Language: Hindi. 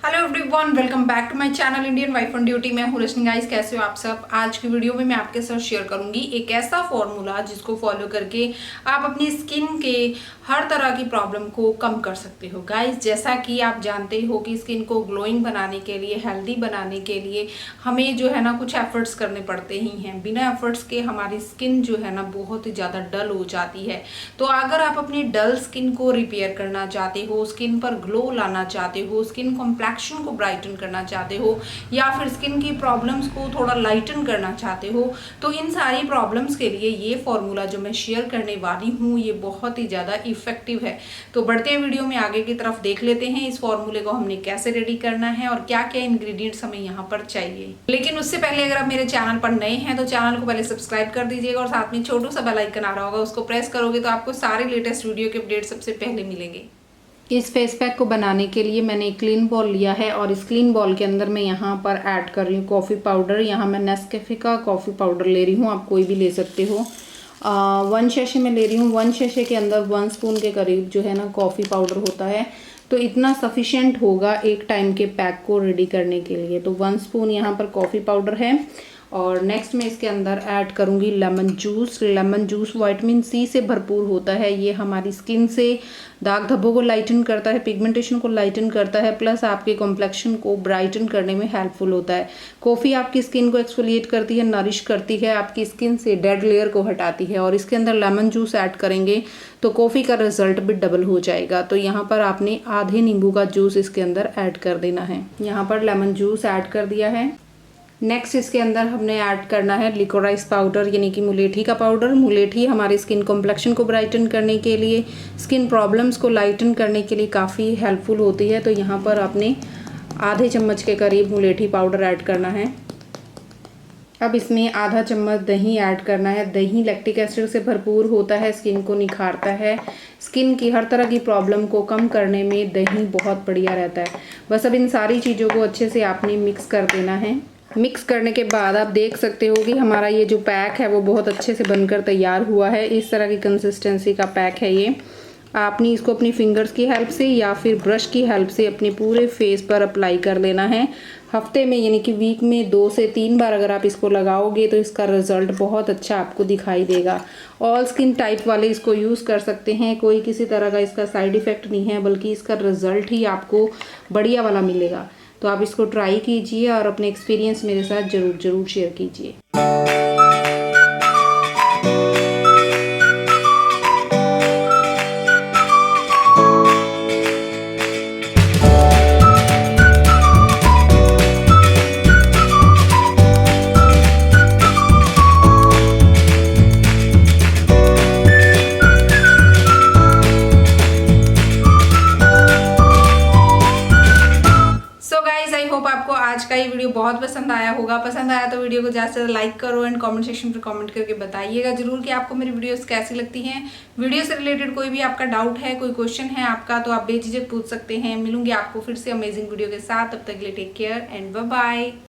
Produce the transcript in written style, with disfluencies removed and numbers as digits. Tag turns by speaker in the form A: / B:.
A: Hello everyone, welcome back to my channel Indian wife on duty. मैं हूँ रश्मि। गाइस, कैसे हो आप सब। आज की वीडियो में मैं आपके साथ शेयर करूंगी एक ऐसा फॉर्मूला जिसको फॉलो करके आप अपनी स्किन के हर तरह की प्रॉब्लम को कम कर सकते हो। गाइस, जैसा कि आप जानते हो कि स्किन को ग्लोइंग बनाने के लिए, हेल्दी बनाने के लिए हमें जो है ना कुछ एफर्ट्स करने पड़ते ही हैं। बिना एफर्ट्स के हमारी स्किन जो है ना बहुत ही ज़्यादा डल हो जाती है। तो अगर आप अपनी डल स्किन को रिपेयर करना चाहते हो, स्किन पर ग्लो लाना चाहते हो, स्किन कॉम्प्लेक्शन को ब्राइटन करना चाहते हो या फिर स्किन की प्रॉब्लम्स को थोड़ा लाइटन करना चाहते हो, तो इन सारी प्रॉब्लम्स के लिए ये फॉर्मूला जो मैं शेयर करने वाली हूँ ये बहुत ही ज़्यादा इफेक्टिव है। तो बढ़ते हैं वीडियो में आगे की तरफ, देख लेते हैं इस फॉर्मूले को हमने कैसे रेडी करना है और क्या क्या इंग्रेडिएंट्स हमें यहाँ पर चाहिए। लेकिन उससे पहले अगर आप मेरे चैनल पर नए हैं तो चैनल को पहले सब्सक्राइब कर दीजिएगा और साथ में छोटू सा बेल आइकन आ रहा होगा, उसको प्रेस करोगे तो आपको सारे लेटेस्ट वीडियो के अपडेट सबसे पहले मिलेंगे। इस फेस पैक को बनाने के लिए मैंने एक क्लीन बॉल लिया है और इस क्लीन बॉल के अंदर मैं यहाँ पर ऐड कर रही हूँ कॉफ़ी पाउडर। यहाँ मैं नेस्कैफे का कॉफ़ी पाउडर ले रही हूँ, आप कोई भी ले सकते हो। 1 शैशे में ले रही हूँ। 1 शैशे के अंदर 1 स्पून के करीब जो है ना कॉफ़ी पाउडर होता है, तो इतना सफिशेंट होगा एक टाइम के पैक को रेडी करने के लिए। तो 1 स्पून यहाँ पर कॉफ़ी पाउडर है। और नेक्स्ट मैं इसके अंदर ऐड करूँगी lemon juice. Lemon juice vitamin C से भरपूर होता है। ये हमारी स्किन से दाग धब्बों को लाइटन करता है, पिगमेंटेशन को लाइटन करता है, प्लस आपके कॉम्प्लेक्शन को ब्राइटन करने में हेल्पफुल होता है। कॉफ़ी आपकी स्किन को एक्सफोलिएट करती है, नरिश करती है, आपकी स्किन से डेड लेयर को हटाती है। और इसके अंदर लेमन जूस ऐड करेंगे तो कॉफ़ी का रिजल्ट भी डबल हो जाएगा। तो यहाँ पर आपने आधे नींबू का जूस इसके अंदर ऐड कर देना है। यहाँ पर लेमन जूस ऐड कर दिया है। नेक्स्ट इसके अंदर हमने ऐड करना है लिकोराइस पाउडर, यानी कि मुलेठी का पाउडर। मुलेठी हमारे स्किन कॉम्प्लेक्शन को ब्राइटन करने के लिए, स्किन प्रॉब्लम्स को लाइटन करने के लिए काफ़ी हेल्पफुल होती है। तो यहाँ पर आपने आधे चम्मच के करीब मुलेठी पाउडर ऐड करना है। अब इसमें आधा चम्मच दही ऐड करना है। दही लैक्टिक एसिड से भरपूर होता है, स्किन को निखारता है। स्किन की हर तरह की प्रॉब्लम को कम करने में दही बहुत बढ़िया रहता है। बस अब इन सारी चीज़ों को अच्छे से आपने मिक्स कर देना है। मिक्स करने के बाद आप देख सकते हो कि हमारा ये जो पैक है वो बहुत अच्छे से बनकर तैयार हुआ है। इस तरह की कंसिस्टेंसी का पैक है ये। आपने इसको अपनी फिंगर्स की हेल्प से या फिर ब्रश की हेल्प से अपने पूरे फेस पर अप्लाई कर लेना है। हफ्ते में यानी कि वीक में 2 से 3 बार अगर आप इसको लगाओगे तो इसका रिजल्ट बहुत अच्छा आपको दिखाई देगा। ऑल स्किन टाइप वाले इसको यूज़ कर सकते हैं, कोई किसी तरह का इसका साइड इफ़ेक्ट नहीं है, बल्कि इसका रिजल्ट ही आपको बढ़िया वाला मिलेगा। तो आप इसको ट्राई कीजिए और अपने एक्सपीरियंस मेरे साथ ज़रूर शेयर कीजिए। आई होप आपको आज का ये वीडियो बहुत पसंद आया होगा। पसंद आया तो वीडियो को ज़्यादा से ज़्यादा लाइक करो एंड कमेंट सेक्शन पर कमेंट करके बताइएगा जरूर कि आपको मेरी वीडियोस कैसी लगती हैं। वीडियो से रिलेटेड कोई भी आपका डाउट है, कोई क्वेश्चन है आपका, तो आप बेझिझक पूछ सकते हैं। मिलूंगी आपको फिर से अमेजिंग वीडियो के साथ। तब तक के लिए take care and bye bye.